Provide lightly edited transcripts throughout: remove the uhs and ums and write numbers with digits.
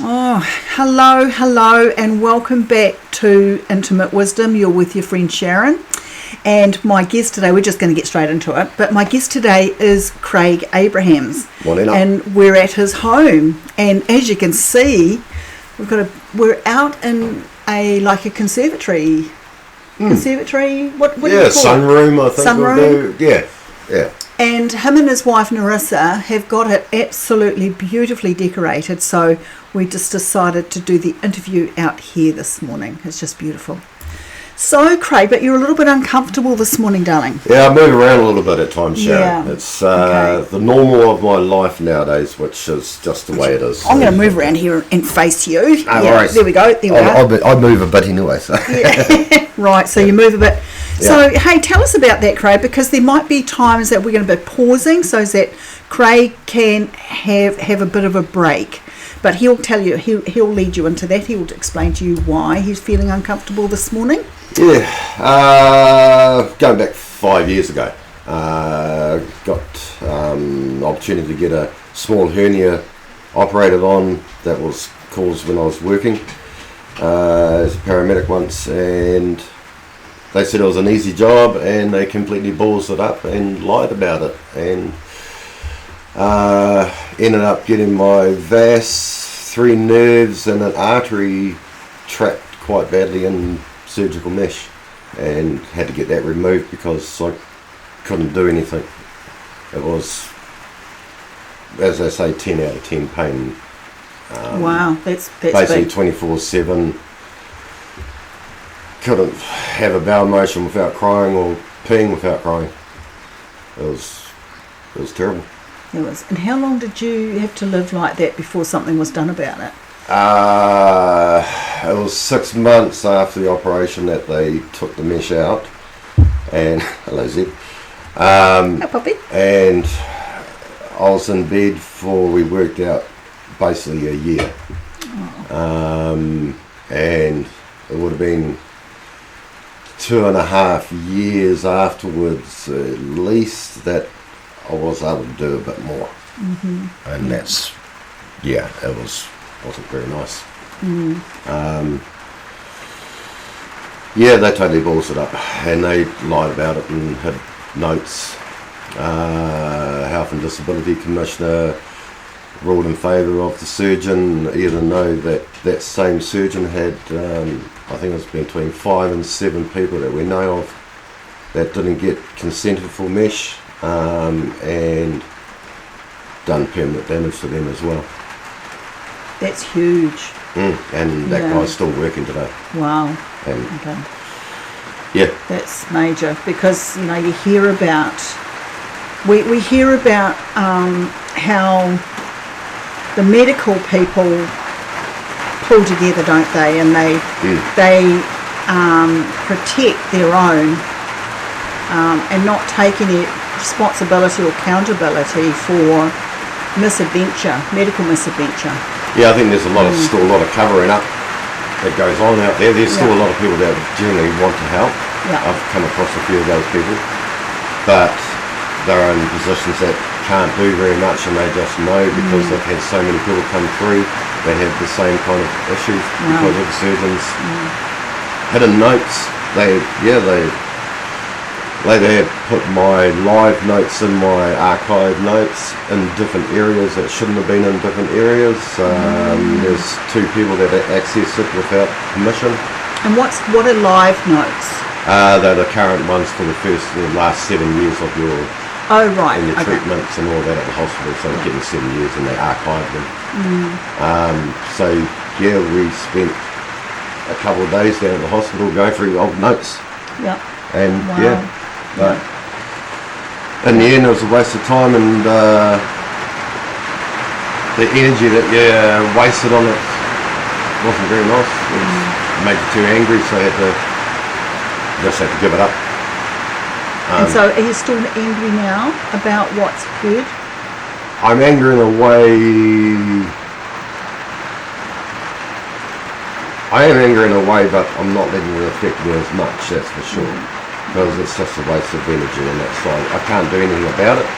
Oh, hello, and welcome back to Intimate Wisdom. You're with your friend Sharon, and my guest today, we're just going to get straight into it, but my guest today is Craig Abrahams. Morena. And we're at his home, and as you can see, we're out in a conservatory. Conservatory? What do you call sunroom, I think. Sunroom? Yeah. And him and his wife Narissa have got it absolutely beautifully decorated, so we just decided to do the interview out here this morning. It's just beautiful. So, Craig, but you're a little bit uncomfortable this morning, darling. Yeah, I move around a little bit at times, Sharon. Yeah. It's the normal of my life nowadays, which is just the way it is. I'm going to move around here and face you. No worries. There we go. There we are. I move a bit anyway, so. Yeah. Right, so you move a bit. So, hey, tell us about that, Craig, because there might be times that we're going to be pausing so that Craig can have a bit of a break. But he'll tell you, he'll lead you into that. He'll explain to you why he's feeling uncomfortable this morning. Yeah, going back 5 years ago, got an opportunity to get a small hernia operated on that was caused when I was working as a paramedic once, and they said it was an easy job, and they completely balls it up and lied about it, and ended up getting my vas, 3 nerves and an artery trapped quite badly in surgical mesh, and had to get that removed because I couldn't do anything. It was, as they say, 10 out of 10 pain. Wow, that's basically big. 24/7. Couldn't have a bowel motion without crying or peeing without crying. It was terrible. It was. And how long did you have to live like that before something was done about it? It was 6 months after the operation that they took the mesh out, and hello Zeb. Hi, puppy. And I was in bed for, we worked out, basically a year. And it would have been 2.5 years afterwards at least that I was able to do a bit more. And that's, it wasn't very nice. They totally balls it up, and they lied about it and had notes. Health and Disability Commissioner ruled in favour of the surgeon, even though that same surgeon had, I think it was between 5 and 7 people that we know of that didn't get consented for mesh, and done permanent damage to them as well. That's huge. And that guy's still working today. Wow. And okay. That's major, because you hear about we hear about how the medical people pull together, don't they? And they protect their own and not take any responsibility or accountability for medical misadventure. Yeah, I think there's still a lot of covering up that goes on out there. There's still a lot of people that generally want to help. I've come across a few of those people, but they're in positions that can't do very much, and they just know because they've had so many people come through that have the same kind of issues because of the surgeons' hidden notes. They had put my live notes and my archive notes in different areas that shouldn't have been in different areas. There's 2 people that access it without permission. And what are live notes? They're the current ones for the last 7 years of your treatments and all that at the hospital. So they're getting 7 years and they archive them. We spent a couple of days down at the hospital going through old notes. And but in the end it was a waste of time, and the energy that you wasted on it wasn't very nice. It made you too angry, so I had to give it up. And so are you still angry now about what's occurred? I'm angry in a way. I am angry in a way, but I'm not letting it affect me as much, that's for sure. Because it's just a waste of energy on that side. I can't do anything about it.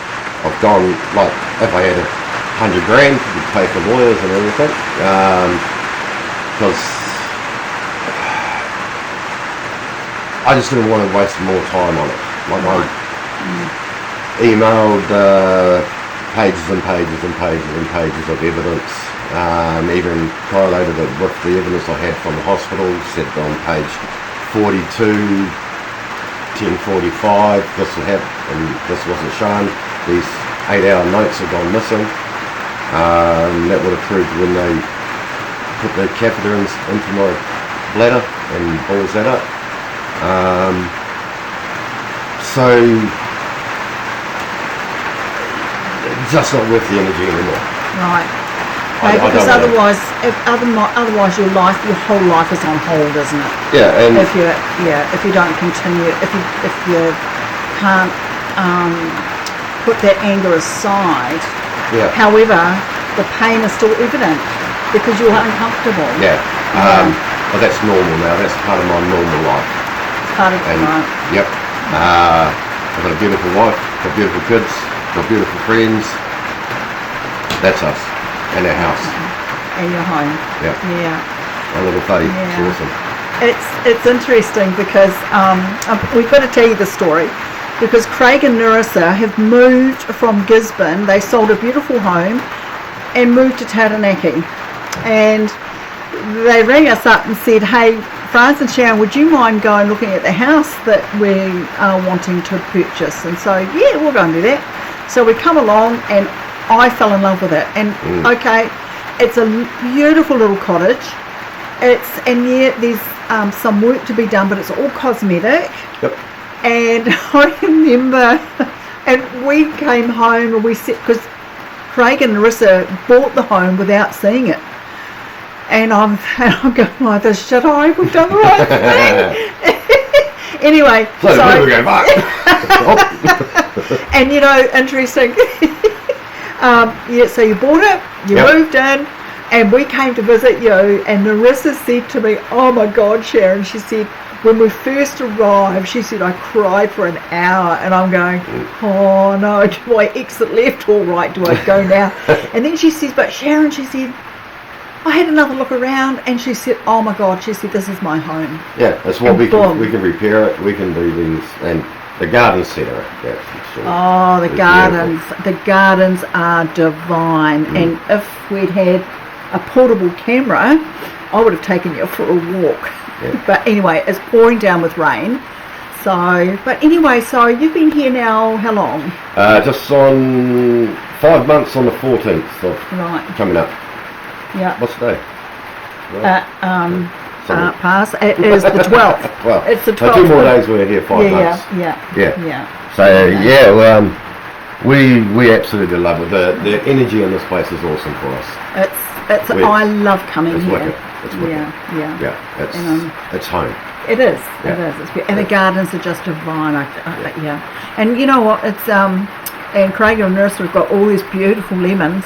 I've gone, if I had 100 grand to pay for lawyers and everything, because I just didn't want to waste more time on it. Like I emailed pages and pages and pages and pages of evidence, even correlated it with the evidence I had from the hospital. Said on page 42, 1045, this will happen, and this wasn't shown. These 8-hour notes have gone missing. That would have proved when they put the catheter into my bladder and balls that up. So it's just not worth the energy anymore. Right. Okay, because otherwise your whole life is on hold, isn't it? Yeah, and if you don't continue, if you can't put that anger aside. yeah, However, the pain is still evident because you're uncomfortable. yeah. But that's normal now. That's part of my normal life. It's part of it, right? Yep. I've got a beautiful wife, got beautiful kids, got beautiful friends. That's us. And our house. And your home. Yeah. Yeah. Our little buddy. Yeah. It's awesome. It's interesting because we've got to tell you the story, because Craig and Narissa have moved from Gisborne. They sold a beautiful home and moved to Taranaki, and they rang us up and said, hey, Franz and Sharon, would you mind going looking at the house that we are wanting to purchase? And so, yeah, we'll go and do that. So we come along and I fell in love with it. And okay, it's a beautiful little cottage. There's some work to be done, but it's all cosmetic. Yep. And I remember, and we came home and we said, because Craig and Narissa bought the home without seeing it. And I'm going like this, should I have done the right thing? Anyway, so we're going back. And interesting. So you bought it, you moved in, and we came to visit you, and Narissa said to me, oh my God, Sharon, she said, when we first arrived, she said, I cried for an hour, and I'm going, oh no, do I exit left or right? Do I go now? And then she says, but Sharon, she said, I had another look around, and she said, oh my God, she said, this is my home. Yeah, that's what we can repair it, we can do these, and the garden centre. Oh, the gardens! Beautiful. The gardens are divine. And if we'd had a portable camera, I would have taken you for a walk. Yeah. But anyway, it's pouring down with rain. So you've been here now how long? Just on 5 months on the 14th of coming up. Yeah. What's the day? Pass. It is the 12th. Well, it's the 12th. So 2 more days we're here, 5 months. Yeah. So we absolutely love it. The energy in this place is awesome for us. I love coming here. Wicked. It's wicked. Yeah. It's home. It is. Yeah. It is. And the gardens are just divine. And you know what? It's and Craig and Nurse have got all these beautiful lemon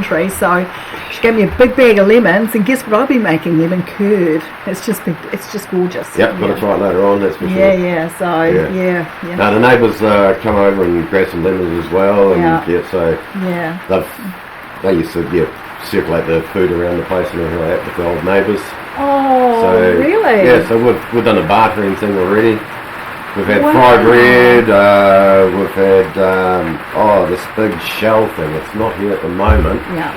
trees. So she gave me a big bag of lemons, and guess what? I've been making lemon curd. It's just gorgeous. Yep, got to try it later on. That's for sure. Yeah. So yeah. Now the neighbours come over and grab some lemons as well, and they used to circulate the food around the place and everything like that with the old neighbours. Oh, really? Yeah, so we've done a bartering thing already. We've had fried bread, we've had, this big shell thing. It's not here at the moment. Yeah.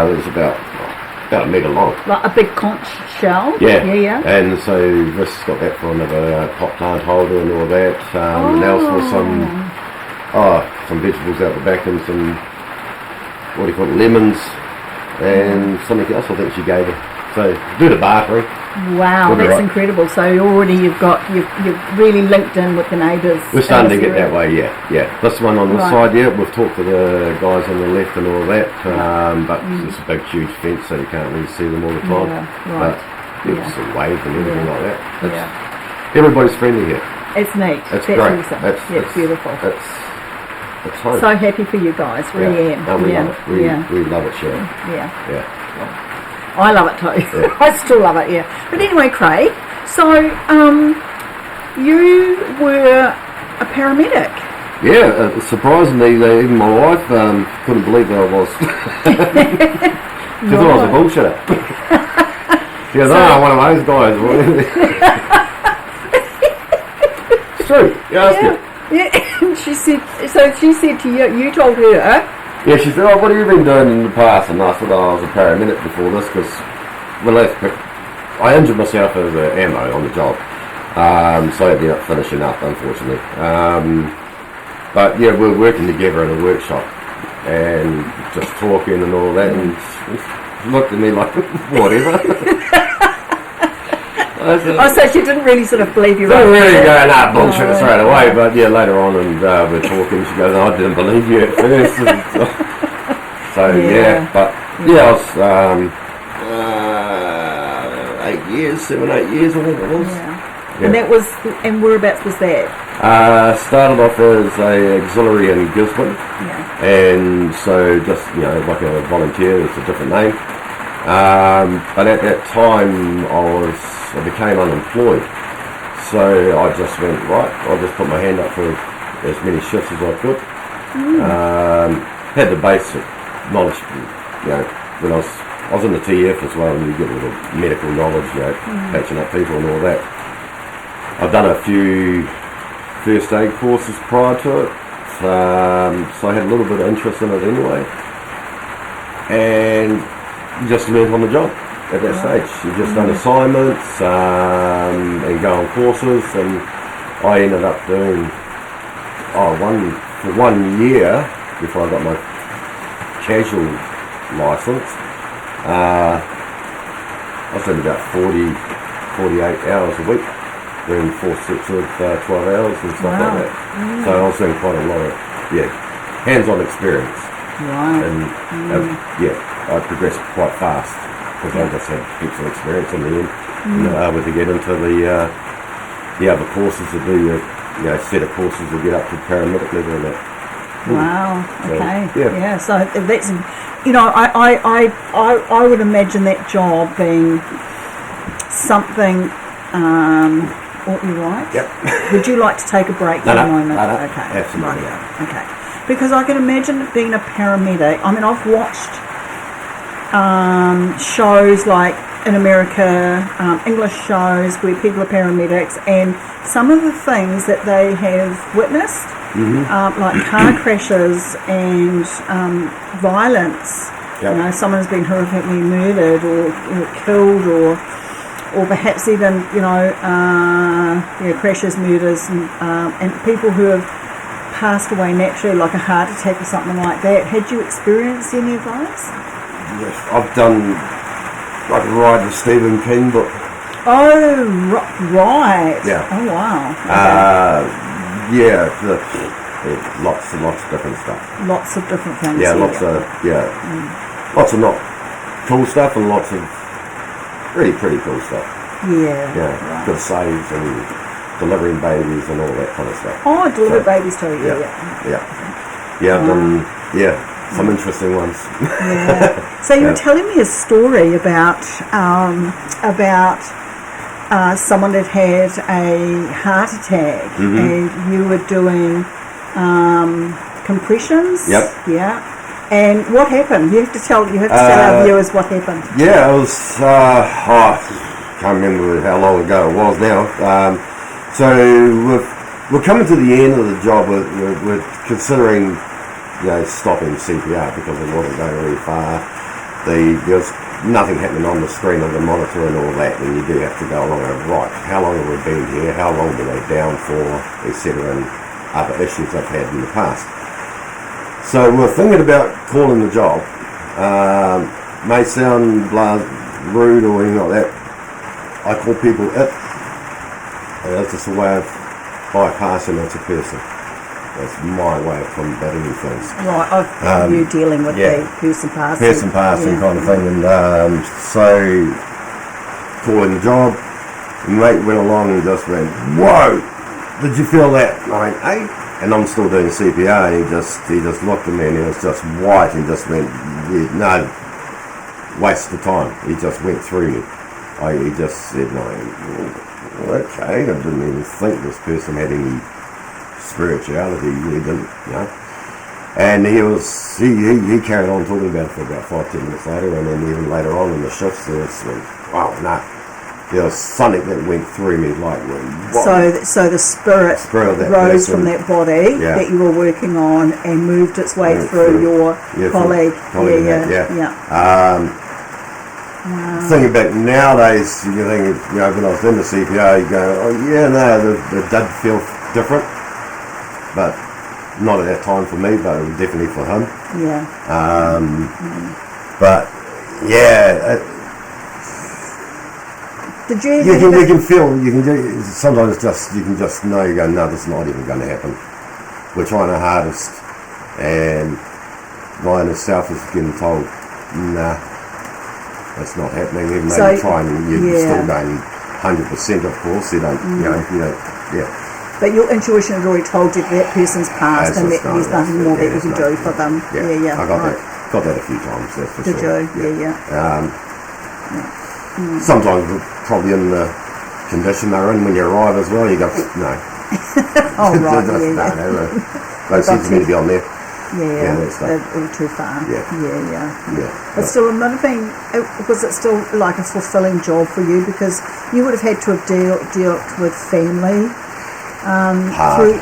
It was about a metre long. Like a big conch shell? Yeah. And so this got that for another pot plant holder and all that. And also some vegetables out the back and some, lemons and something else I think she gave her. So do the bartering. Wow, that's incredible. So already you've really linked in with the neighbours. We're starting to get that way, yeah. This one on the side, we've talked to the guys on the left and all that, but it's a big, huge fence, so you can't really see them all the time. Yeah, right. But some wave and everything like that. Everybody's friendly here. It's neat. It's great. Awesome. It's beautiful. It's home. So happy for you guys, really am. No, we love it. We love it, Sharon. Yeah. I love it too. Yeah. I still love it, But anyway, Craig, so you were a paramedic. Yeah, surprisingly, even my wife couldn't believe that I was. She thought I was a bullshitter. She goes, one of those guys. It's true. Ask her. Yeah. She said to you, you told her, Yeah, she said, what have you been doing in the past? And I said, I was a paramedic before this because I injured myself as an ammo on the job. So I ended up finishing up, unfortunately. But yeah, we're working together in a workshop and just talking and all that, and she looked at me like, whatever. So she didn't really sort of believe you. Didn't really go, bullshit straight away, but yeah, later on, and we're talking, she goes, I didn't believe you at first. I was 7, 8 years, I think it was. Yeah. Yeah. And whereabouts was that? Started off as a auxiliary in Gisborne, and so just like a volunteer, it's a different name. But at that time I became unemployed, so I just went I'll just put my hand up for as many shifts as I could. Had the basic knowledge, when I was in the TF as well, and you get a little medical knowledge, patching up people and all that. I've done a few first aid courses prior to it, so I had a little bit of interest in it anyway, and just learned on the job at that stage. You just done assignments and go on courses, and I ended up doing for 1 year before I got my casual license. I was doing about 48 hours a week, doing 4 sets of 12 hours and stuff like that. So I was doing quite a lot of hands-on experience. Right. And I progressed quite fast because I just had heaps of experience in the end. Able to get into the other courses to do set of courses to get up to paramedic level and that. Wow. So, okay. So that's I would imagine that job being something. What you right? Yep. Would you like to take a break for a moment? No, okay. Absolutely. Right. Okay. Because I can imagine being a paramedic. I mean, I've watched shows like in America, English shows where people are paramedics, and some of the things that they have witnessed, like car crashes and violence. Yep. Someone's been horrifically murdered or killed, or perhaps even crashes, murders, and people who have passed away naturally, like a heart attack or something like that. Had you experienced any of those? Yes, I've done like a ride the Stephen King book. Oh, right. Yeah. Oh, wow. Okay. Lots and lots of different stuff. Lots of different things. Yeah, lots of not cool stuff and lots of really pretty cool stuff. Yeah. Yeah, right. Good saves and delivering babies and all that kind of stuff. Oh, delivered babies too. I've done some interesting ones. Yeah. So you were telling me a story about someone that had a heart attack, and you were doing compressions. Yep. Yeah. And what happened? You have to tell our viewers what happened. Yeah, it was. I can't remember how long ago it was now. So we're coming to the end of the job. We're considering, stopping CPR because it wasn't going very far. There's nothing happening on the screen of the monitor and all that, and you do have to go along and right. How long have we been here? How long were they down for? Etc. And other issues I've had in the past. So we're thinking about calling the job. May sound rude or anything like that. I call people it. And that's just a way of bypassing it as a person. That's my way of combating things. Right, you dealing with the person passing. Person passing kind of thing. And so, calling the job, the mate went along and just went, "Whoa, did you feel that?" And I went, "Hey." And I'm still doing CPR, and he just looked at me and he was just white and just went, "No, waste of time." He just went through me. He just said, "No, okay." I didn't even think this person had any spirituality. He didn't, you know. And he carried on talking about it for about 5-10 minutes later, and then even later on in the shifts, there was like, wow, no. There was something that went through me like, what? So the spirit that rose person from that body that you were working on and moved its way through your colleague. Thinking back nowadays, you think, you know, when I was in the CPR, you go, oh yeah, no, it did feel different, but not at that time for me, but it was definitely for him. Yeah. But yeah. Did you you can feel, sometimes you can just know, you go, no, this is not even going to happen. We're trying our hardest, and Ryan himself is getting told, nah, that's not happening. Even though you're trying, you're still going 100%, of course. You don't, But your intuition had already told you that person's passed, and that there's nothing more that you can do for them. Yeah. I got that a few times, that's for sure. Did you? Yeah. Sometimes probably in the condition they're in when you arrive as well, you go, no. Oh, right, Don't seem to me to be on there. Yeah, all too far. Yeah. But still, another thing, was it still like a fulfilling job for you? Because you would have had to have dealt with family. Hard.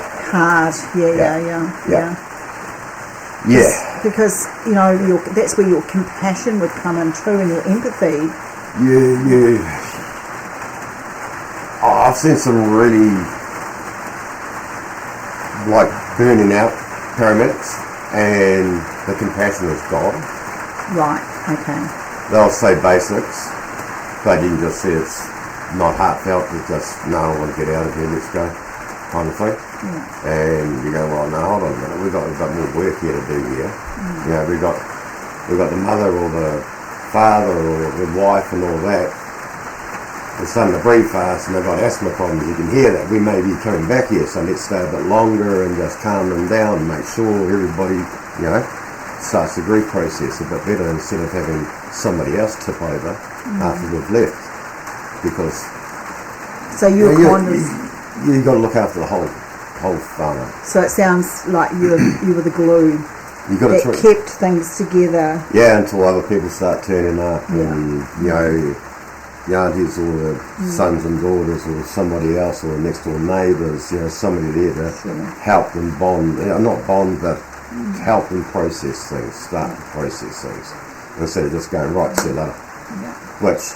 Yeah. Because, you know, that's where your compassion would come in too, and your empathy. Yeah. Oh, I've seen some really, like, burning out paramedics, and the compassion is gone. Right, okay. They'll say basics, but you can just see it's not heartfelt, it's just, no, I want to get out of here, let's go, kind of thing. Yeah. And you go, well, no, hold on a minute, we've got more work here to do here. You know, we've got the mother or the father or the wife and all that, they're starting to breathe fast and they've got asthma problems. You can hear that we may be coming back here, so let's stay a bit longer and just calm them down and make sure everybody, you know, starts the grief process a bit better instead of having somebody else tip over after we've left. Because so you've got to look after the whole farmer. So it sounds like you were the glue. You got that kept things together. Yeah, until other people start turning up, and you know, the aunties or the sons and daughters or somebody else or next door neighbours, you know, somebody there to help them bond, not bond, but help them process things, start to process things, instead of just going, right, see you later. Which,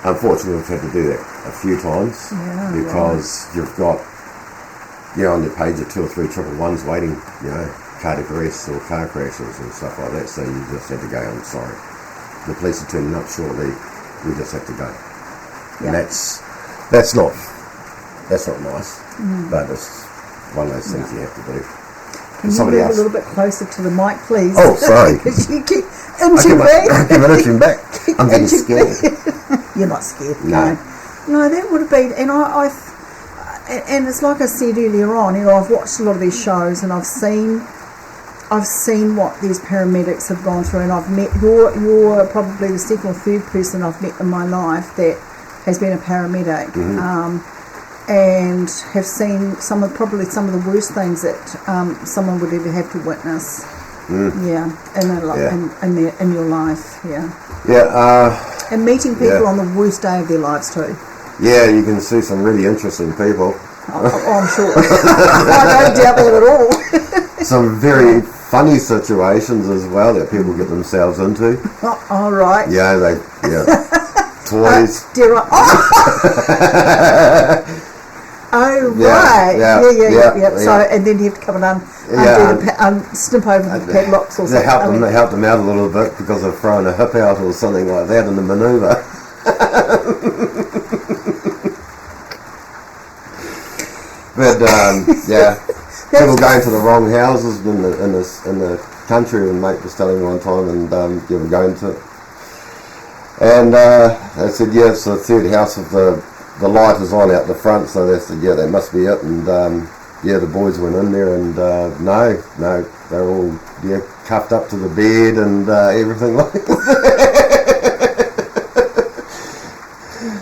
unfortunately, we've had to do that a few times because you've got, on your page of 2 or 3 111s waiting, cardiac arrests or car crashes and stuff like that, so you just had to go, I'm sorry. The police are turning up shortly, we just have to go. And that's not nice, but it's one of those things you have to do. Can you move a little bit closer to the mic, please? Oh, sorry. Because you keep inching back. I keep inching back. I'm getting scared. You're not scared. No. No, that would have been, and it's like I said earlier on, I've watched a lot of these shows and I've seen what these paramedics have gone through, and I've met, you're probably the second or third person I've met in my life that has been a paramedic, and have seen some of the worst things that someone would ever have to witness. In your life, and meeting people on the worst day of their lives too. Yeah, you can see some really interesting people. I'm sure. I don't dabble at all. Some very funny situations as well that people get themselves into. All right. Toys. Right. Yeah. So, and then you have to come and snip over the padlocks or something. They help them out a little bit because they've thrown a hip out or something like that in the manoeuvre. But people going to the wrong houses in the country, and mate was telling me one time, and you were going to, and they said it's the third house of the light is on out the front, so they said that must be it, and the boys went in there, and no, they're all cuffed up to the bed and everything like that.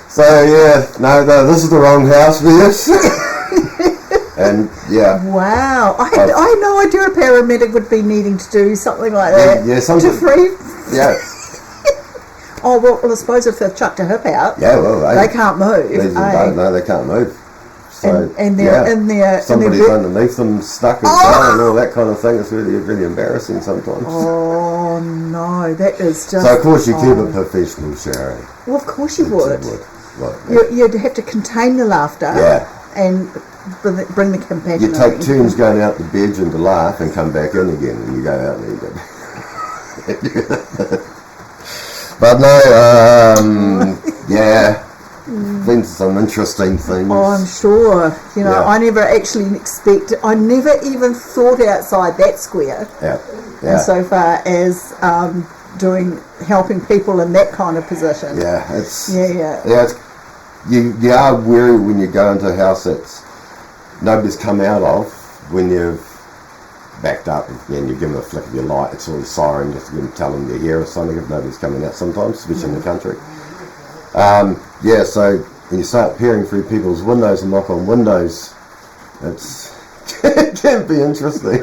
So this is the wrong house for this. And Wow. I had no idea a paramedic would be needing to do something like that. Yeah, to free. Yeah. Oh, well, I suppose if they've chucked a hip out, Yeah, well, they can't move. They can't move. So, and they're in there. Somebody's underneath them, stuck and down and all that kind of thing. It's really, really embarrassing sometimes. Oh, no, that is just... So, of course, you keep it professional, Sharon. Well, of course you would. Right. You'd have to contain the laughter. Yeah. And bring the compassion. You take turns going out the bedroom to laugh and come back in again, and you go out and you go. But no, been some interesting things. Oh, I'm sure. You know, I never actually I never even thought outside that square. Yeah. And so far as helping people in that kind of position. Yeah, it's you are wary when you go into a house that's nobody's come out of, when you've backed up and you give them a flick of your light, it's all a siren just to tell them you're here or something if nobody's coming out sometimes, especially in the country. So when you start peering through people's windows and knock on windows, it can be interesting.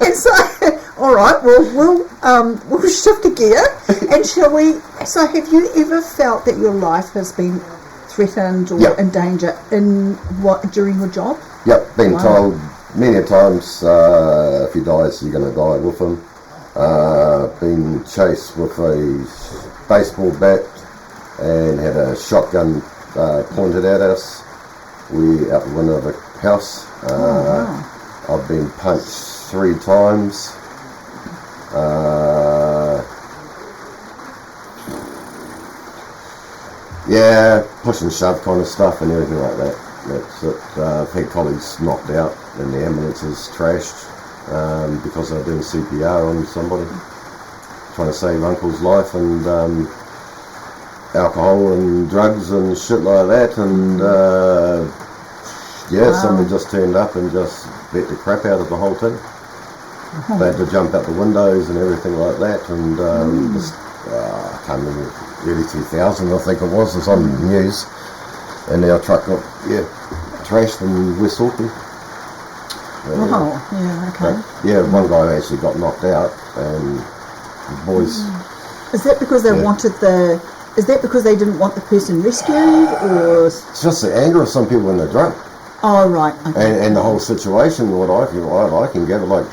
And so, all right, we'll shift a gear, and shall we? So, have you ever felt that your life has been threatened or in danger during your job? Yep, been told many times if he dies, you're going to die with him. Been chased with a baseball bat and had a shotgun pointed at us. We out the window of the house. I've been punched 3 times. Push and shove kind of stuff and everything like that. That's it. I've had colleagues knocked out and the ambulance is trashed because they're doing CPR on somebody, trying to save uncle's life, and alcohol and drugs and shit like that, and somebody just turned up and just beat the crap out of the whole thing. They had to jump out the windows and everything like that, and I can't remember, early 2000 I think it was on the news, and our truck got trashed in West Auckland. One guy actually got knocked out, and the boys... Is that because they wanted is that because they didn't want the person rescued, or...? It's just the anger of some people when they're drunk. Oh, right. Okay. And the whole situation, what I can gather, like,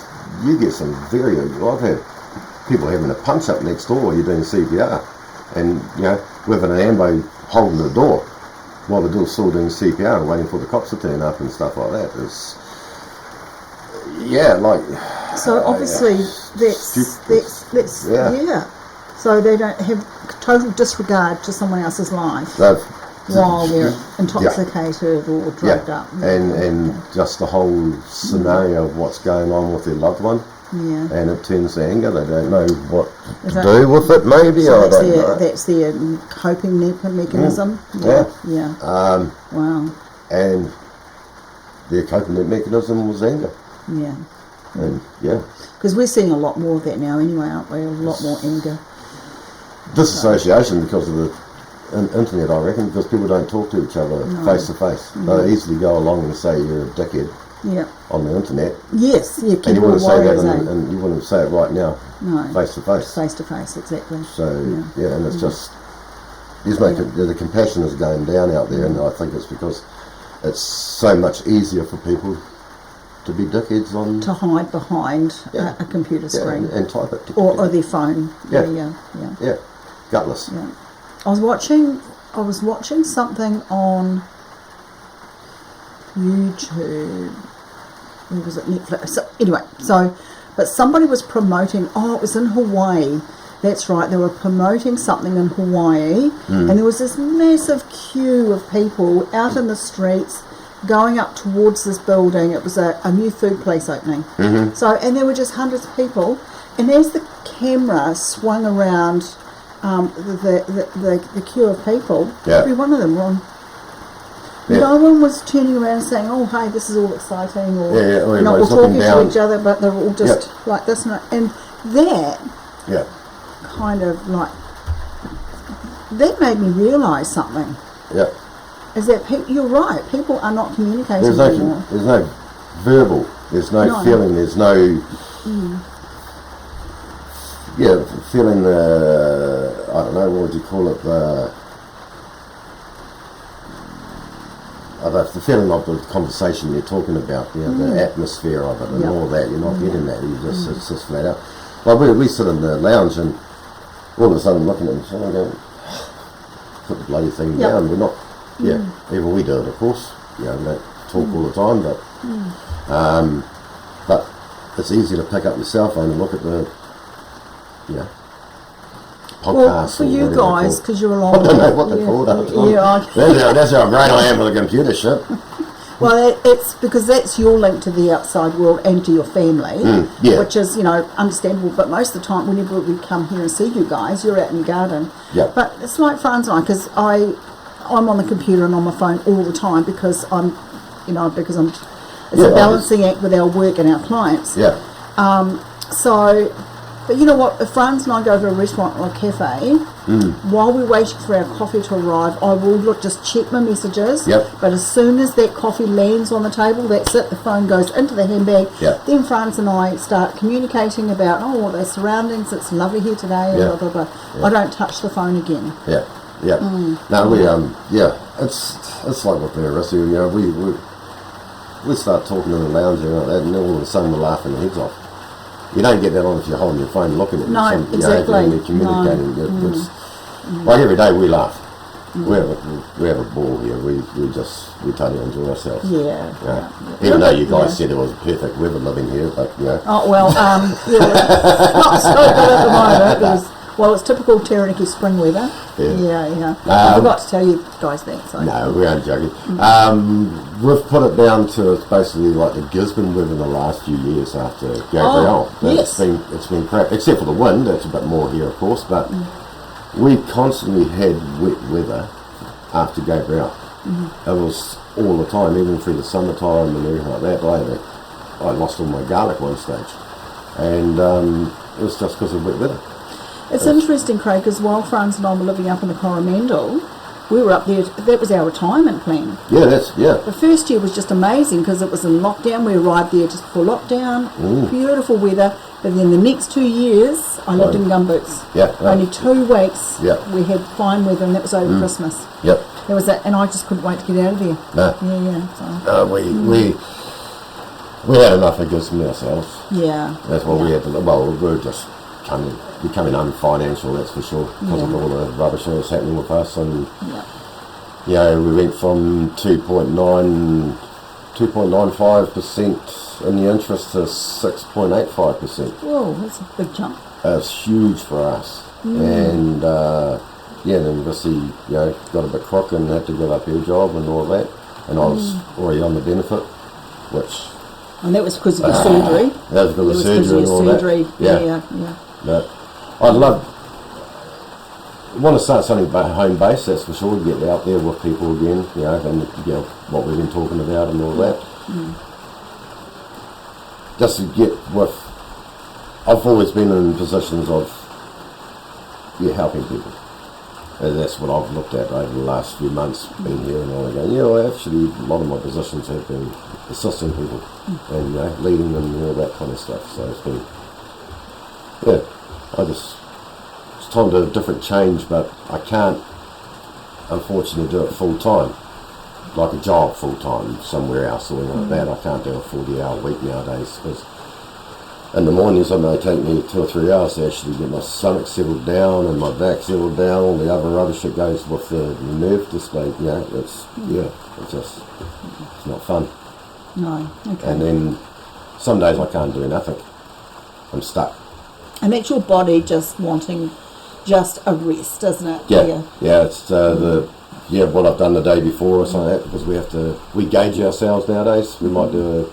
you get some very... I've had people having a punch up next door while you're doing CPR, and, with an ambo holding the door while the door's still doing CPR, waiting for the cops to turn up and stuff like that. It's... So obviously that's So they don't have total disregard to someone else's life while they're intoxicated or drugged up. And just the whole scenario of what's going on with their loved one. Yeah. And it turns to anger. They don't know what to do with it, maybe. So that's their coping mechanism. Yeah. Wow. And their coping mechanism was anger. Yeah. And because we're seeing a lot more of that now anyway, aren't we? A lot more anger. Disassociation because of the internet, I reckon, because people don't talk to each other face to face. They easily go along and say you're a dickhead on the internet. Yes, and you wouldn't say that, and you wouldn't say it right now, face to face. Face to face, exactly. So and it's just the compassion is going down out there, and I think it's because it's so much easier for people to be dickheads to hide behind a computer screen and type it or their phone. Gutless. Yeah. I was watching something on YouTube. Where was it? Netflix. So, anyway, but somebody was promoting. Oh, it was in Hawaii. That's right. They were promoting something in Hawaii, and there was this massive queue of people out in the streets, going up towards this building. It was a new food place opening. Mm-hmm. So, and there were just hundreds of people. And as the camera swung around the queue of people, every one of them were on. No one was turning around and saying, "Oh, hey, this is all exciting," or we're talking to each other, but they were all just like this. And that kind of that made me realise something. Yeah. is that you're right. People are not communicating anymore. There's no verbal. There's no feeling. There's no feeling. I don't know, what would you call it? The feeling of the conversation you're talking about, the atmosphere of it and all that. You're not getting that. It's just flat out. Like we sit in the lounge and all of a sudden looking at each other and going, put the bloody thing down. We're not. Even we do it, of course. We don't talk all the time, but it's easy to pick up your cell phone and look at the podcast. Well, for you guys, because you're a long I don't know what they're called. That's how great I am with the computer shit. Well, it's because that's your link to the outside world and to your family, which is, understandable. But most of the time, whenever we come here and see you guys, you're out in the garden. Yeah. But it's like Franz and I, because I'm on the computer and on my phone all the time because it's a balancing act with our work and our clients. Yeah. But you know what? If Franz and I go to a restaurant or a cafe, while we're waiting for our coffee to arrive, I will just check my messages. Yep. But as soon as that coffee lands on the table, that's it. The phone goes into the handbag. Yep. Then Franz and I start communicating about, their surroundings. It's lovely here today. And blah, blah, blah. Yep. I don't touch the phone again. Yeah. Yeah. No, it's like what they're arresting. We start talking in the lounge and like that, and all of a sudden we're laughing our heads off. You don't get that on if you're holding your phone looking at it. No, exactly. You're communicating. It's like every day we laugh. We have a ball here. We totally enjoy ourselves. Yeah. Even though you guys said it was perfect weather living here, but Oh well, not so good at the moment because it's typical Taranaki spring weather. Yeah. I forgot to tell you guys that. So. No, we aren't joking. We've put it down to it's basically like the Gisborne weather the last few years after Gabrielle. Yes. It's been crap, except for the wind. That's a bit more here, of course, but we constantly had wet weather after Gabrielle. It was all the time, even through the summertime and everything like that. I lost all my garlic one stage, and it was just because of wet weather. It's interesting, Craig, because while Franz and I were living up in the Coromandel, we were up there. That was our retirement plan. The first year was just amazing because it was in lockdown. We arrived there just before lockdown. Beautiful weather. But then the next 2 years, I lived in gumboots. Only 2 weeks. We had fine weather, and that was over Christmas. There was that, and I just couldn't wait to get out of there. So. We had enough of Gisborne ourselves. That's what we had to. Well, we were just becoming unfinancial, that's for sure, because of all the rubbish that was happening with us. And we went from 2.95% in the interest to 6.85%. Whoa, that's a big jump. It's huge for us. And then obviously got a bit crook and had to give up her job and all that, and I was already on the benefit, which. And that was because of the surgery. That was because of surgery and all surgery. that. But I'd want to start something home based, that's for sure, to get out there with people again, and what we've been talking about and all that. Just to get with. I've always been in positions of helping people. And that's what I've looked at over the last few months, being here and all that. Actually, a lot of my positions have been assisting people and leading them and all that kind of stuff. So it's been, it's time to do a different change, but I can't, unfortunately, do it full time, like a job full time somewhere else or anything like that. I can't do a 40-hour week nowadays because in the mornings it may take me 2 or 3 hours to actually get my stomach settled down and my back settled down, all the other rubbish that goes with the nerve display. It's not fun. No, okay. And then some days I can't do nothing. I'm stuck. And that's your body just wanting just a rest, isn't it? It's what I've done the day before or something like that, because we gauge ourselves nowadays. We might do a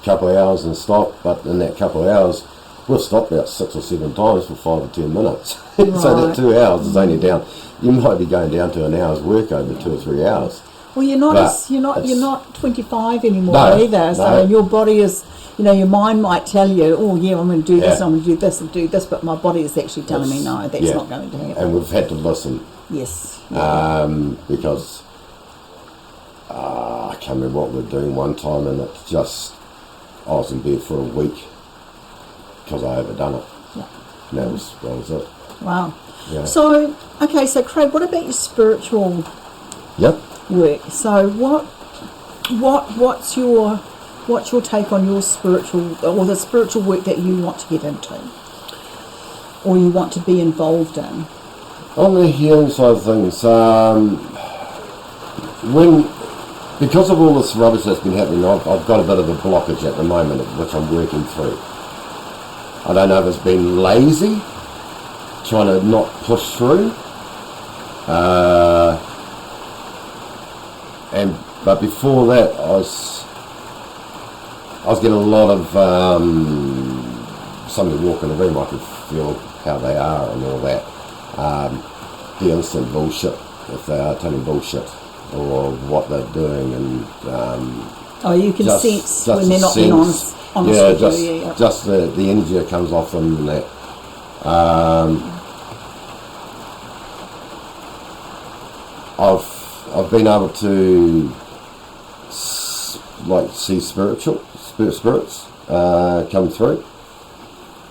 couple of hours and stop, but in that couple of hours we've stopped about 6 or 7 times for 5 or 10 minutes. Right. So that 2 hours is only down. You might be going down to an hour's work over 2 or 3 hours. Well, you're not 25 anymore either. So your body is, your mind might tell you, I'm going to do this, I'm going to do this and do this, but my body is actually telling me no, that's not going to happen. And we've had to listen. Yes. Because I can't remember what we were doing one time, and I was in bed for a week because I overdone it. Yeah. And that was it. Wow. Yeah. So, okay, so Craig, what about your spiritual Yep. work? So what's your take on your spiritual, or the spiritual work that you want to get into, or you want to be involved in? On the healing side of things, because of all this rubbish that's been happening, I've got a bit of a blockage at the moment, which I'm working through. I don't know if it's been lazy, trying to not push through, but before that, I was getting a lot of somebody walking in the room. I could feel how they are and all that. The instant bullshit, if they are telling bullshit, or what they're doing, and you can sense when they're not being honest with you. Just the energy that comes off them and that. I've been able to see spirits come through,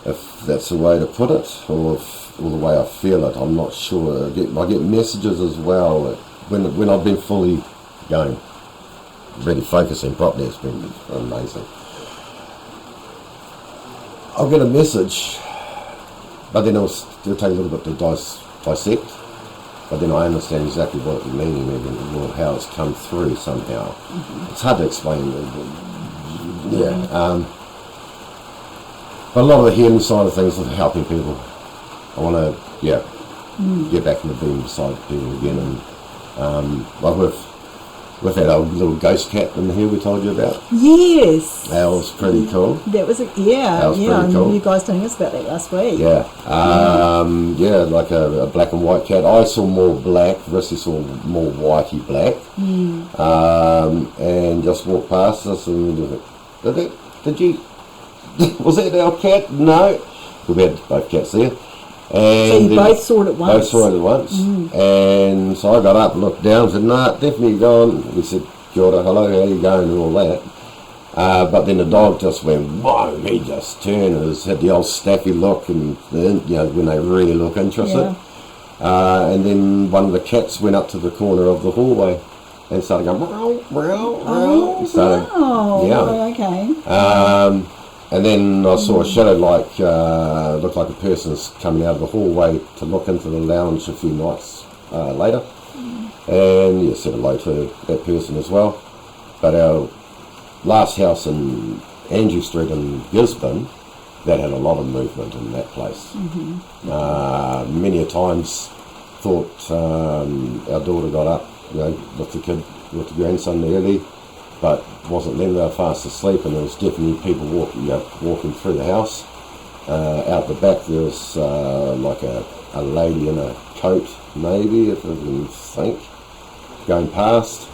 if that's the way to put it, or the way I feel it. I'm not sure. I get messages as well when I've been fully going, really focusing properly. It's been amazing. I'll get a message, but then it'll take a little bit to dissect. But then I understand exactly what it's meaning, or how it's come through somehow. Mm-hmm. It's hard to explain. Yeah. But a lot of the healing side of things is helping people. I want to, get back in the being beside people again, and we've had a little ghost cat in here we told you about. Yes. That was pretty cool. That was pretty cool. You guys telling us about that last week. Yeah. Like a black and white cat. I saw more black. Rissy saw more whitey black. And just walked past us and did you? Was that our cat? No. We had both cats there. And so you both saw it at once? Both saw it at once. And so I got up and looked down and said, "Nah, definitely gone." We said, "Kia ora, hello, how you going?" and all that. But then the dog just went, whoa, he just turned and had the old staffy look, and when they really look interested. Yeah. And then one of the cats went up to the corner of the hallway and started going, meow, meow, meow. Okay. And then I saw a shadow looked like a person's coming out of the hallway to look into the lounge a few nights later. And said hello to that person as well. But our last house in Andrew Street in Gisborne, that had a lot of movement in that place. Many a times thought our daughter got up, with the grandson early, but wasn't then. They were fast asleep, and there was definitely people walking through the house. Out the back there was like a lady in a coat, maybe, if I can think, going past.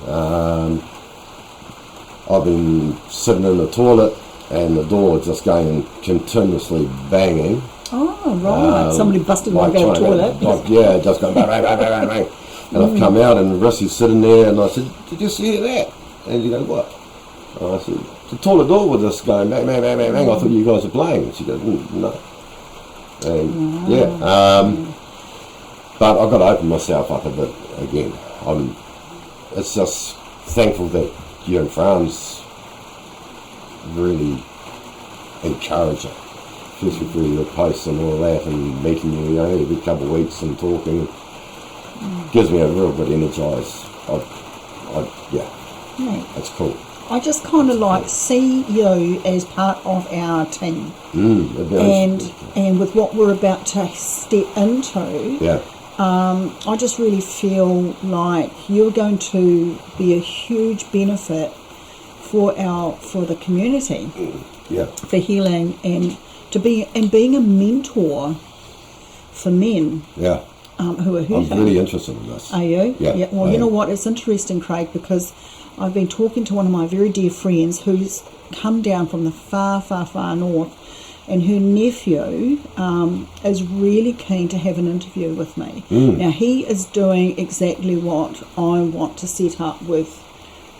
I've been sitting in the toilet and the door just going continuously banging. Oh, right. Somebody busted my toilet. Just going bang, bang, bang, bang, bang. And I've come out and Rissy's sitting there and I said, "Did you see that?" And she goes, "What?" And I said, "The toilet door was just going bang, bang, bang, bang, bang. I thought you guys were playing." And she goes, "No." And but I've got to open myself up a bit again. It's just thankful that you and France really encourage it, especially through your posts and all that, and meeting you, every couple of weeks and talking. Gives me a real bit energised. It's cool. I just kind of see you as part of our team, and with what we're about to step into. I just really feel like you're going to be a huge benefit for the community, for healing, and being a mentor for men. Who are hurting. I'm really interested in this. Are you? Yeah. Well, you know what? It's interesting, Craig, because I've been talking to one of my very dear friends who's come down from the far, far, far north, and her nephew is really keen to have an interview with me. Now, he is doing exactly what I want to set up with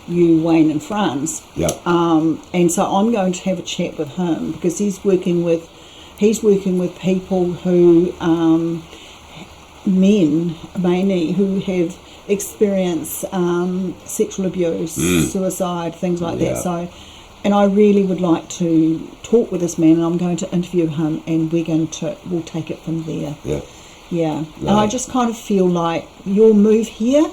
you, Wayne and Franz. Yeah. And so I'm going to have a chat with him because he's working with people who, men mainly, who have experienced sexual abuse, suicide, things like that. So, and I really would like to talk with this man, and I'm going to interview him, and we'll take it from there. Yeah. And I just kind of feel like your move here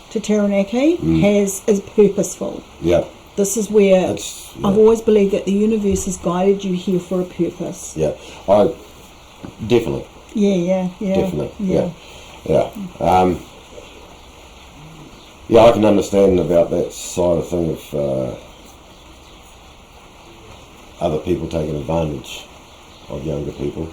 to Taranaki is purposeful. Yeah. This is where I've always believed that the universe has guided you here for a purpose. Yeah. I definitely. Yeah. Definitely. Yeah. I can understand about that side of thing of other people taking advantage of younger people.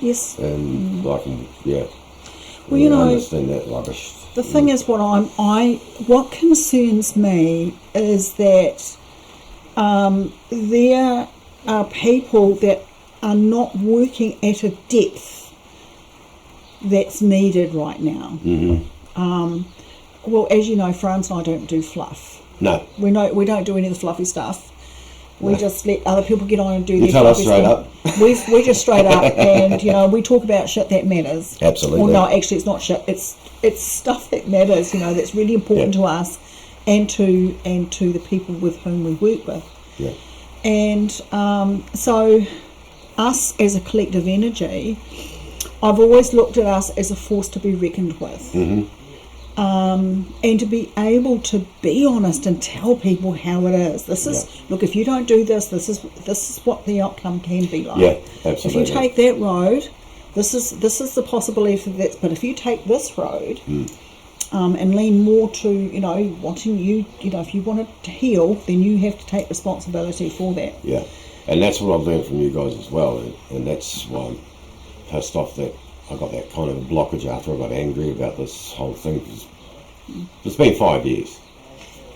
Yes. And I can, well, you know, understand that rubbish. The thing is, what concerns me is that there are people that are not working at a depth that's needed right now. Well, as you know, Franz and I don't do fluff. No. We don't do any of the fluffy stuff. We just let other people get on and do their tell us fluffy straight stuff. We just straight up, and we talk about shit that matters. Absolutely. Well, no, actually, it's not shit. It's stuff that matters. That's really important to us, and to the people with whom we work with. Yeah. And so, us as a collective energy, I've always looked at us as a force to be reckoned with. And to be able to be honest and tell people how it is. This is look. If you don't do this, this is what the outcome can be like. Yeah, absolutely. If you take that road, this is the possibility for that. But if you take this road, and lean more to wanting you, if you want to heal, then you have to take responsibility for that. Yeah, and that's what I've learned from you guys as well, and that's why I'm pissed off that I got that kind of blockage after I got angry about this whole thing. It's been 5 years.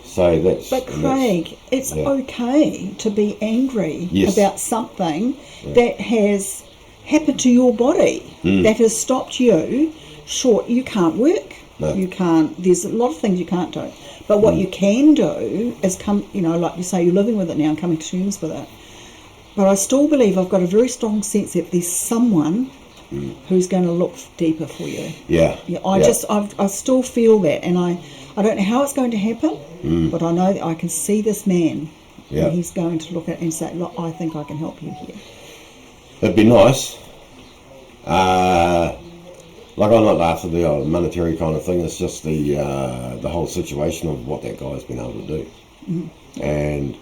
So that's... But Craig, it's okay to be angry Yes. about something that has happened to your body, that has stopped you short. You can't work. No. You can't. There's a lot of things you can't do. But what you can do is come, like you say, you're living with it now and coming to terms with it. But I still believe I've got a very strong sense that there's someone who's going to look deeper for you. I still feel that, and I don't know how it's going to happen, but I know that I can see this man, and he's going to look at it and say, look, I think I can help you here. It'd be nice. Like, I'm not after the monetary kind of thing. It's just the whole situation of what that guy's been able to do, and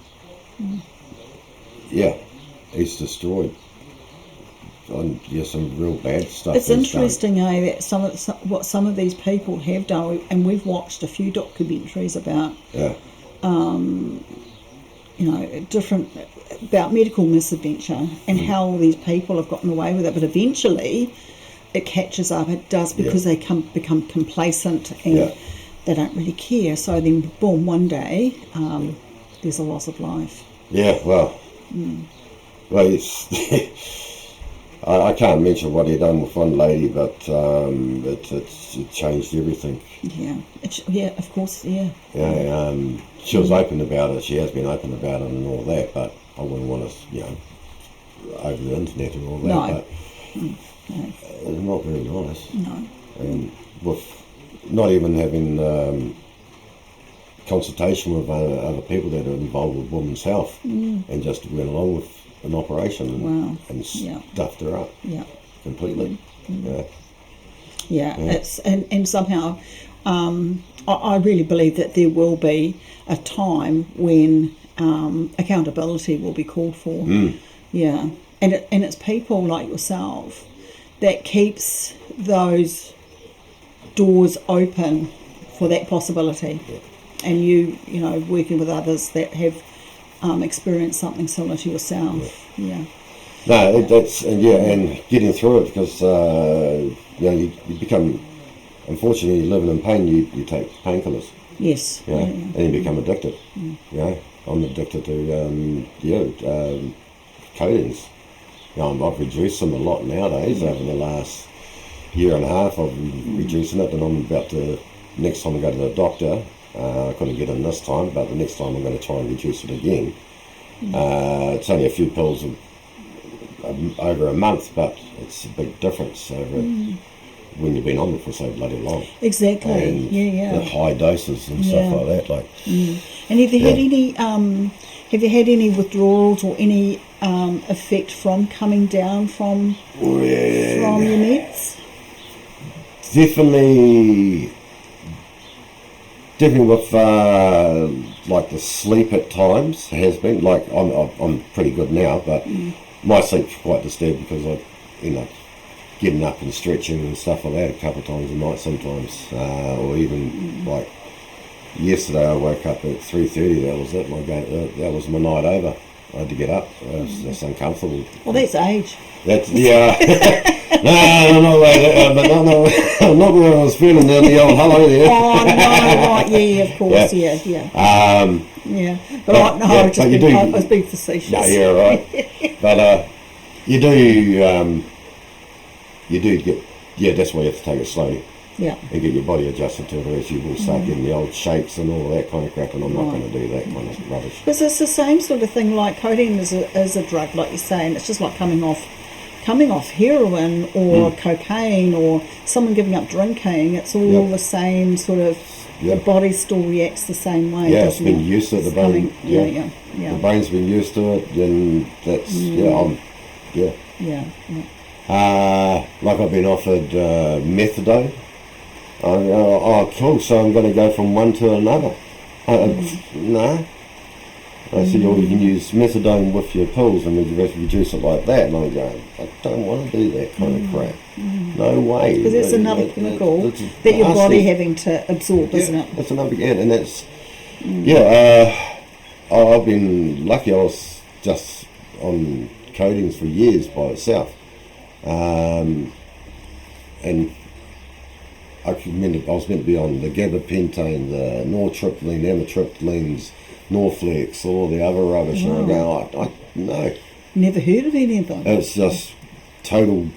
he's destroyed. Some real bad stuff. It's interesting, that what some of these people have done, and we've watched a few documentaries about, different about medical misadventure and how all these people have gotten away with it. But eventually, it catches up. It does because they become complacent and they don't really care. So then, boom, one day, there's a loss of life. Yeah, well, it's. I can't mention what he done with one lady, but it changed everything. Yeah, of course, yeah. She was open about it. She has been open about it and all that, but I wouldn't want to, over the internet and all that. No. But it's not very nice. No. And with not even having consultation with other people that are involved with women's health, and just went along with an operation and stuffed her up completely. It's and somehow I really believe that there will be a time when accountability will be called for. And it's people like yourself that keeps those doors open for that possibility, and you working with others that have experience something similar to yourself. No, that's and getting through it, because you become, unfortunately, living in pain. You take painkillers. Yes. And you become addicted. I'm addicted to codeines. I've reduced them a lot nowadays. Over the last year and a half, I've been reducing it, and I'm about to, next time I go to the doctor, I couldn't get in this time, but the next time I'm going to try and reduce it again. It's only a few pills over a month, but it's a big difference over when you've been on it for so bloody long. Exactly. And the high doses and stuff like that. Like, and have you had any withdrawals or any effect from coming down from your meds? Definitely with like the sleep at times has been like I'm pretty good now, but my sleep's quite disturbed because I getting up and stretching and stuff like that a couple of times a night sometimes, or even like yesterday I woke up at 3:30. That was it. That was my night over. I had to get up. It was just uncomfortable. Well, that's age. That's not where I was feeling down the old hello there. Oh no, right, yeah, of course, yeah. But I was being facetious. No, yeah, right. But you do get, that's why you have to take it slowly. Yeah. And get your body adjusted to it, or else you will start getting the old shakes and all that kind of crap, and I'm not going to do that kind of rubbish. Because it's the same sort of thing, like codeine is a drug, like you say, and it's just like coming off heroin or cocaine or someone giving up drinking. It's all the same sort of, the body still reacts the same way. Yeah, it's been used to it, the brain. The brain's been used to it, and that's, like I've been offered methadone. Cool, so I'm going to go from one to another. No. I said, you can use methadone with your pills and reduce it like that. And I'm going, I don't want to do that kind of crap. No way. Because it's another chemical that your body having to absorb, isn't it? That's another, and that's, I've been lucky. I was just on codeine for years by itself. And I was meant to be on the gabapentine, the nortriptyline, amitriptylines, Norflex, all the other rubbish, and I go, no. Never heard of any of them. It's just total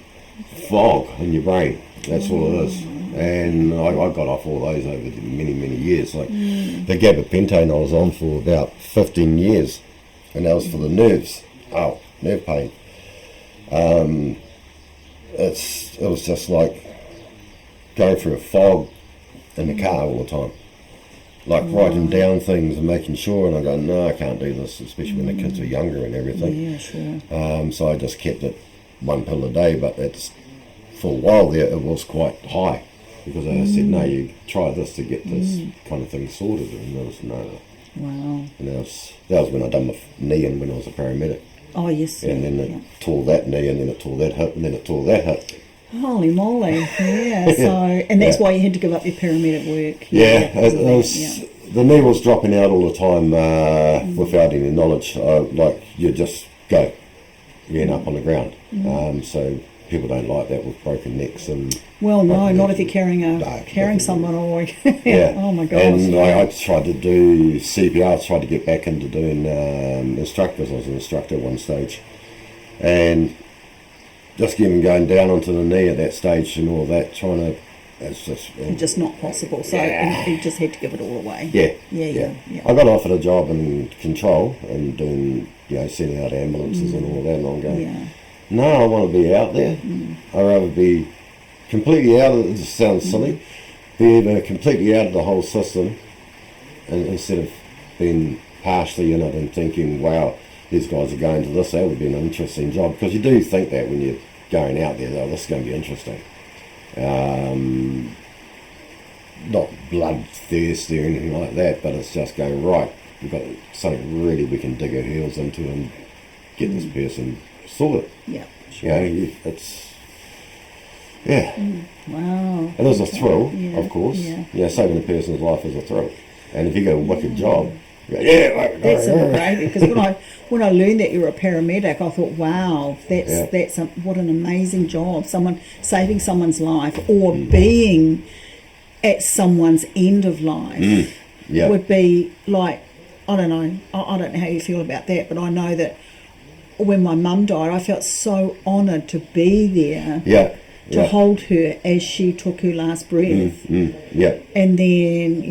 fog in your brain. That's all it is. And I got off all those over the many, many years. Like the gabapentine I was on for about 15 years, and that was for the nerves. Oh, nerve pain. It was just like going through a fog in the car all the time. Like writing down things and making sure, and I go, no, I can't do this, especially when the kids are younger and everything. Yeah, sure. So I just kept it one pill a day, but it's, for a while there, it was quite high, because I said, no, you try this to get this kind of thing sorted, and there was no. Wow. And that was when I done my knee in when I was a paramedic. Oh, yes. And then it tore that knee, and then it tore that hip, and then it tore that hip. Holy moly, yeah. So, and that's why you had to give up your paramedic work. The knee was dropping out all the time without any knowledge. Like, you just go, you end up on the ground. So people don't like that with broken necks and. Well, no, not if you're carrying someone or. Oh my gosh. And I tried to do CPR. I tried to get back into doing instructors. I was an instructor at one stage, and just getting going down onto the knee at that stage and all that, it's just not possible. So you just had to give it all away. Yeah. I got offered a job in control and doing, sending out ambulances and all that, and I'm going, no, I want to be out there. I'd rather be completely out of it. It just sounds silly. Be either completely out of the whole system, and instead of being partially in it and thinking, wow, these guys are going to this, that would be an interesting job, because you do think that when you're going out there, this is going to be interesting. Not bloodthirsty or anything like that, but it's just going, right, we've got something really we can dig our heels into and get this person sorted. Yeah. Wow. It is a thrill, of course. Saving a person's life is a thrill. And if you get a wicked job, that's great, because when I learned that you were a paramedic, I thought, wow, that's what an amazing job. Someone saving someone's life or being at someone's end of life would be like, I don't know how you feel about that, but I know that when my mum died, I felt so honoured to be there. to hold her as she took her last breath. Yeah. And then,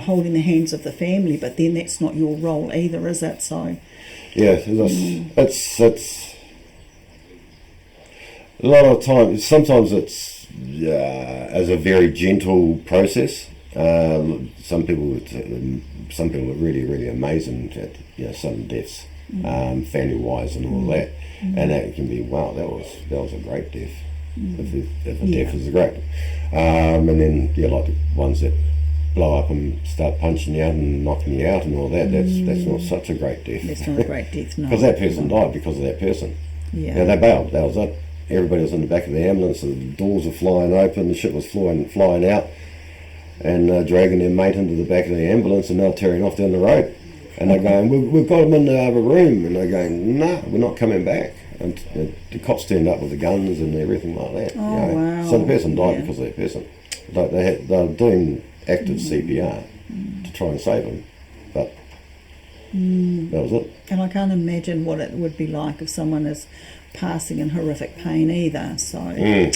holding the hands of the family, but then that's not your role either, is it? So yeah, it's a lot of times. Sometimes it's as a very gentle process. Some people are really, really amazing at sudden deaths, family wise and all that, and that can be, wow, that was a great death. If a death is great, and then like the ones that blow up and start punching you out and knocking you out and all that. That's not such a great death. That's not a great death, no. Because that person died because of that person. Yeah. They bailed. That was it. Everybody was in the back of the ambulance. The doors were flying open. The shit was flying out, and dragging their mate into the back of the ambulance, and they were tearing off down the road. And they're going, we've got them in the other room, and they're going, no, we're not coming back. And the cops turned up with the guns and everything like that. Oh, wow. So the person died because of that person. They were doing active CPR to try and save him, but that was it. And I can't imagine what it would be like if someone is passing in horrific pain either. So yeah,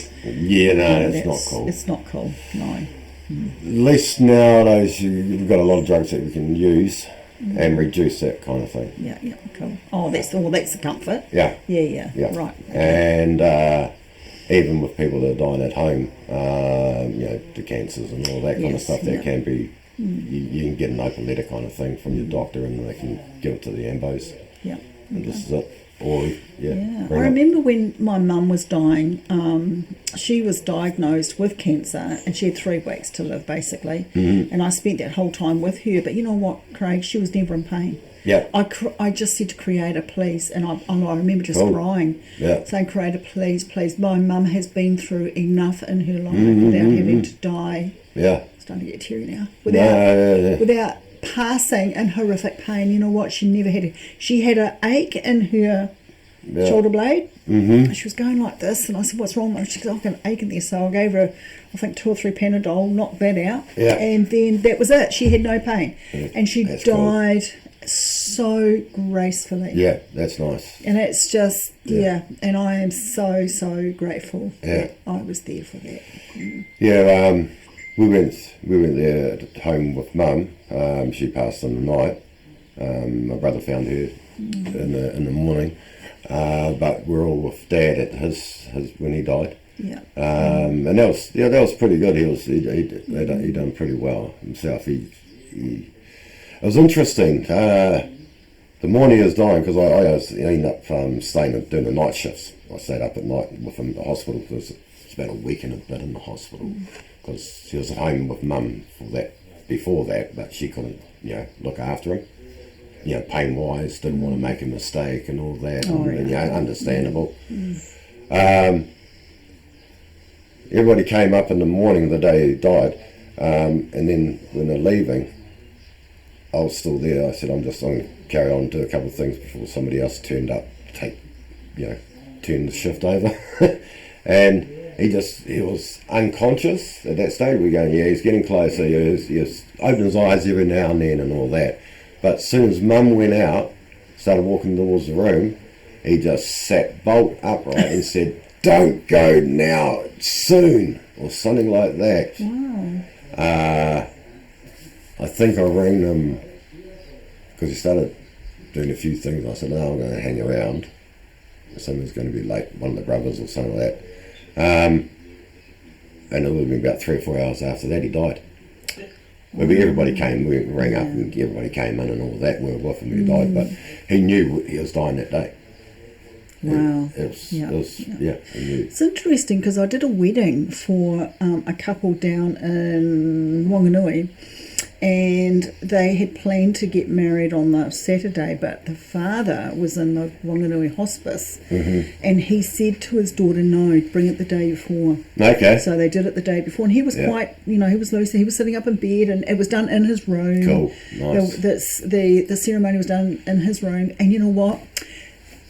no, it's not cool. It's not cool, no. At least nowadays you've got a lot of drugs that we can use and reduce that kind of thing. Yeah, cool. Oh, that's the comfort. Yeah, right. Okay. And even with people that are dying at home, the cancers and all that kind of stuff, that can be, you can get an open letter kind of thing from your doctor, and they can give it to the ambos. Yeah. And this is it. Or, I remember when my mum was dying, she was diagnosed with cancer and she had 3 weeks to live basically. And I spent that whole time with her. But you know what, Craig, she was never in pain. Yeah. I just said to Creator, please, and I remember just crying, saying, Creator, please, my mum has been through enough in her life without having to die. Yeah. I'm starting to get teary now. Without passing in horrific pain. You know what? She never had she had an ache in her shoulder blade. She was going like this, and I said, what's wrong? She said, I've got an ache in there. So I gave her, I think, 2 or 3 Panadol, knocked that out, and then that was it. She had no pain, and she died so gracefully. Yeah, that's nice. And it's just and I am so grateful that I was there for that. Yeah. We went there at home with Mum. She passed in the night. My brother found her in the morning, but we're all with Dad at his when he died. Yeah. And that was pretty good. He done pretty well himself. It was interesting. The morning he was dying, because I ended up staying and doing the night shifts. I stayed up at night with him at the hospital. It's about a week and a bit in the hospital. Because she was at home with Mum before that, but she couldn't, look after him. Pain wise, didn't want to make a mistake and all that. Understandable. Everybody came up in the morning the day he died, and then when they're leaving, I was still there. I said, I'm going to carry on and do a couple of things before somebody else turned up to turn the shift over, and he was unconscious at that stage. We're going, he's getting closer. He opened his eyes every now and then and all that. But as soon as Mum went out, started walking towards the room, he just sat bolt upright and said, don't go now, soon, or something like that. Wow. I think I rang them because he started doing a few things. I said, no, I'm going to hang around. Something's going to be late, one of the brothers or something like that. And it would have been about 3 or 4 hours after that he died. Maybe everybody came, we rang up and everybody came in and all that. We were with him when he died, but he knew he was dying that day. Wow. He knew. It's interesting because I did a wedding for a couple down in Wanganui, and they had planned to get married on the Saturday, but the father was in the Wanganui hospice, and he said to his daughter, no, bring it the day before. Okay. So they did it the day before, and he was quite, he was loose. He was sitting up in bed, and it was done in his room. Cool, nice. The ceremony was done in his room, and you know what?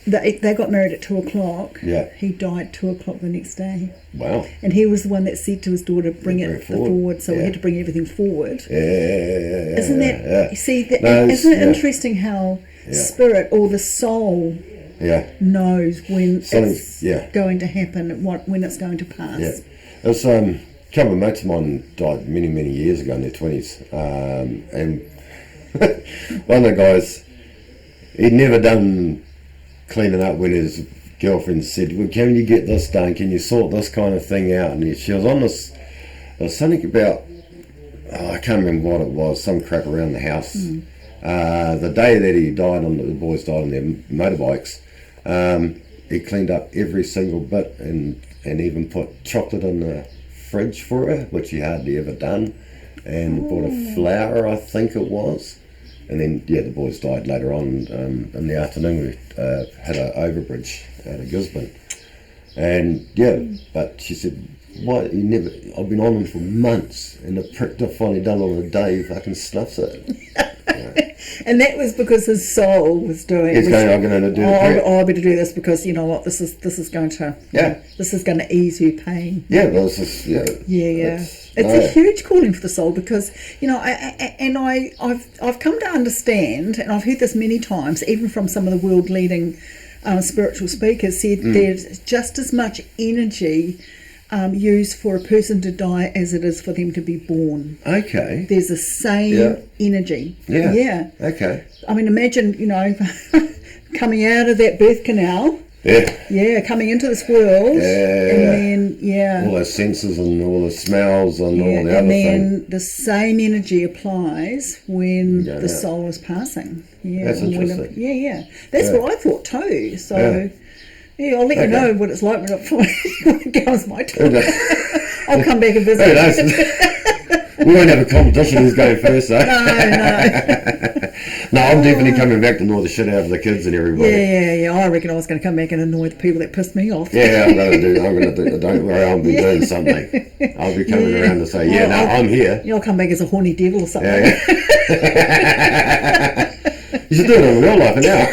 They got married at 2 o'clock. Yeah. He died 2 o'clock the next day. Wow. And he was the one that said to his daughter, bring it forward. So we had to bring everything forward. Yeah. Isn't that, you see, isn't it interesting how spirit or the soul knows when Something, it's going to happen, when it's going to pass. Yeah. There's a couple of mates of mine died many, many years ago in their 20s. And one of the guys, he'd never done cleaning up when his girlfriend said, well, can you get this done? Can you sort this kind of thing out? And she was on this, there was something about, I can't remember what it was, some crap around the house. The day that he died, the boys died on their motorbikes, he cleaned up every single bit and even put chocolate in the fridge for her, which he hardly ever done, and bought a flower, I think it was. And then, the boys died later on in the afternoon. We had an overbridge out of Gisborne. And, but she said, why, you never, I've been on him for months, and the prick finally done on a day, he fucking snuffs it. And that was because his soul was doing. He's going, I'm going to do it. I better do this because you know what, this is going to. This is going to ease your pain. Well, this is It's a huge calling for the soul because I've come to understand, and I've heard this many times, even from some of the world leading spiritual speakers, said there's just as much energy used for a person to die as it is for them to be born. Okay. There's the same energy. Yeah. Okay. I mean, imagine, coming out of that birth canal. Yeah, coming into this world. And then, all those senses and all the smells and all the other things. And then the same energy applies when the soul is passing. That's interesting. That's what I thought too. So... Yeah, I'll let you know what it's like when it comes my turn. I'll come back and visit. We won't have a competition who's going first, though. No, I'm definitely coming back to annoy the shit out of the kids and everybody. Yeah. I reckon I was going to come back and annoy the people that pissed me off. I'm going to do. Don't worry, I'll be doing something. I'll be coming around to say, I'm here. You'll come back as a horny devil or something. You should do it in real life now.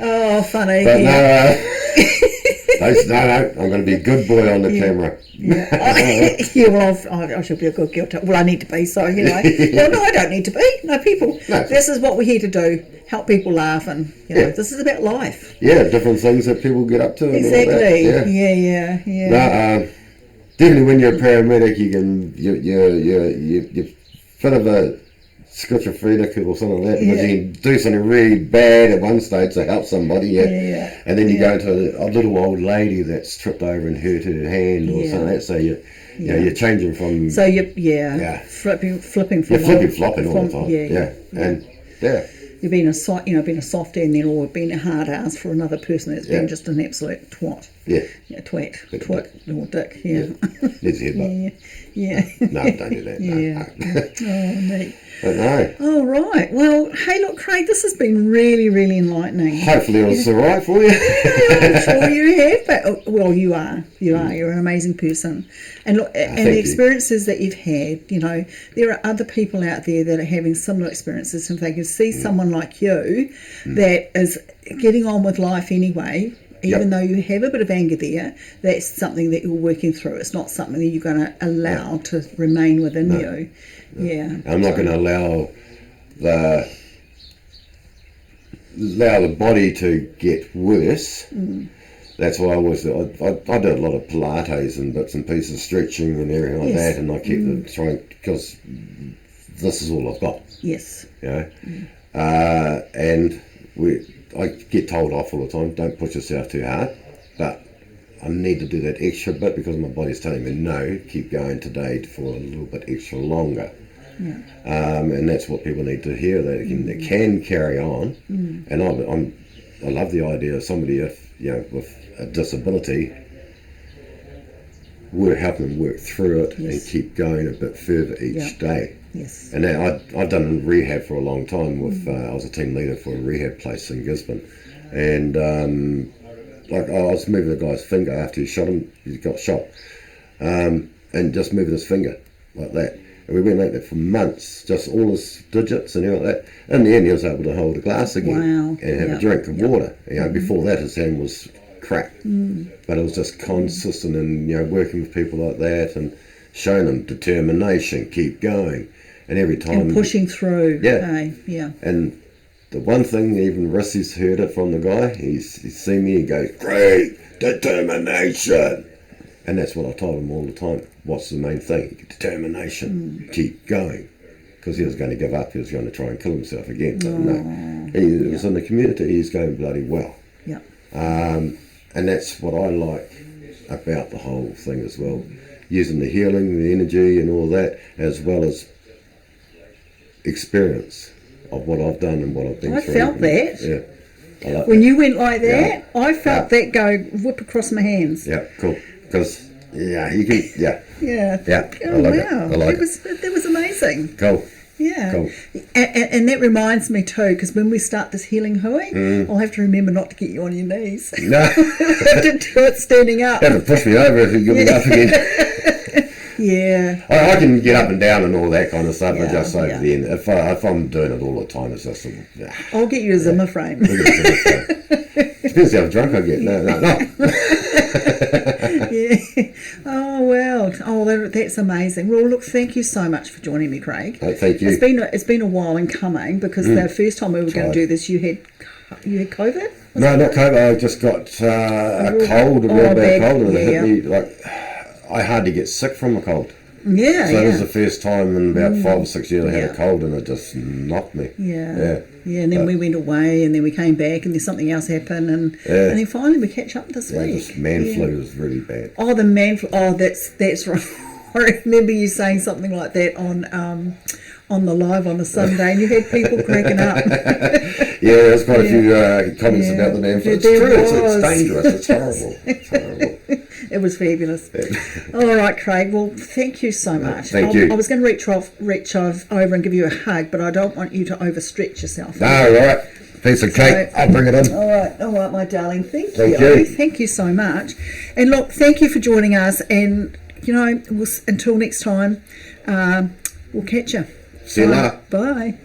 Oh, funny. But no, I'm going to be a good boy on the camera. Well, I should be a good girl. Well, I need to be, so, Well, no, I don't need to be. No, people. No. This is what we're here to do. Help people laugh, and, this is about life. Different things that people get up to. Exactly. And all that. Yeah. No, definitely when you're a paramedic, you're bit of a schizophrenic or something like that, because you can do something really bad at one stage to help somebody, and then you go into a little old lady that's tripped over and hurt her hand or something like that, so you're changing from... So flipping flopping all the time. You've been a softie and then or been a hard ass for another person that's been just an absolute twat. Twat or dick. Needs a headbutt. No, don't do that. No. Oh, neat. But no. All right. Well, hey, look, Craig, this has been really, really enlightening. Hopefully it was all right for you. I'm sure you have. But, well, you are. You're an amazing person. And look, and the experiences that you've had, there are other people out there that are having similar experiences. And if they can see someone like you that is getting on with life anyway, even though you have a bit of anger there, that's something that you're working through. It's not something that you're going to allow to remain within you. I'm not going to allow the body to get worse. That's why I did a lot of Pilates and bits and pieces, stretching and everything like that, and I kept trying, because this is all I've got. Yes. And I get told off all the time, don't push yourself too hard, but I need to do that extra bit because my body's telling me no, keep going today for a little bit extra longer. And that's what people need to hear, that they can carry on. And I love the idea of somebody with a disability, helping them work through it and keep going a bit further each day. Yes. And now I've done rehab for a long time. I was a team leader for a rehab place in Gisborne, and I was moving the guy's finger after he got shot, and just moving his finger like that. And we went like that for months, just all his digits and everything like that. In the end, he was able to hold a glass again and have a drink of water. Before that, his hand was crap, but it was just consistent and working with people like that and showing them determination, keep going. And every time... And pushing through. And the one thing, even Rissy's heard it from the guy, he's seen me and goes, "Great determination." And that's what I told him all the time. What's the main thing? Determination. Keep going. Because he was going to give up. He was going to try and kill himself again. But no. He was in the community. He's going bloody well. Yeah. And that's what I like about the whole thing as well. Using the healing, the energy and all that, as well as experience of what I've done and what I've been through. I felt that. Yeah. I like when that. you went like that, I felt that go whip across my hands. Yeah, cool. Because, you can, Yeah. I Oh, like wow. it. I like That was amazing. Cool. Yeah. Cool. And that reminds me too, because when we start this healing hui, I'll have to remember not to get you on your knees. No. I have to do it standing up. Have to push me over if you get me up again. Yeah. I can get up and down and all that kind of stuff, but just over yeah. the end. If I'm doing it all the time, it's just I'll get you a Zimmer frame. Depends how drunk I get. No. Yeah. Oh well. Oh, that's amazing. Well, look, thank you so much for joining me, Craig. Thank you. It's been a while in coming because the first time we were going to do this, you had COVID. No, not COVID. I just got a cold, a real bad cold, and it hit me like I hardly get sick from a cold. Yeah. So it was the first time in about 5 or 6 years I had a cold, and it just knocked me. Yeah. And then we went away, and then we came back, and then something else happened, and then finally we catch up this week. This man flu was really bad. Oh, the man flu. Oh, that's right. I remember you saying something like that on the live on a Sunday, and you had people cracking up. Yeah, there's quite a few comments about the man flu. It's true. It's dangerous. It's horrible. It's horrible. It was fabulous. All right, Craig. Well, thank you so much. Thank you. I was going to reach over and give you a hug, but I don't want you to overstretch yourself. No, all right. Piece of cake. I'll bring it in. All right, my darling. Thank you. Thank you so much. And look, thank you for joining us. And until next time, we'll catch you. See you later. Bye.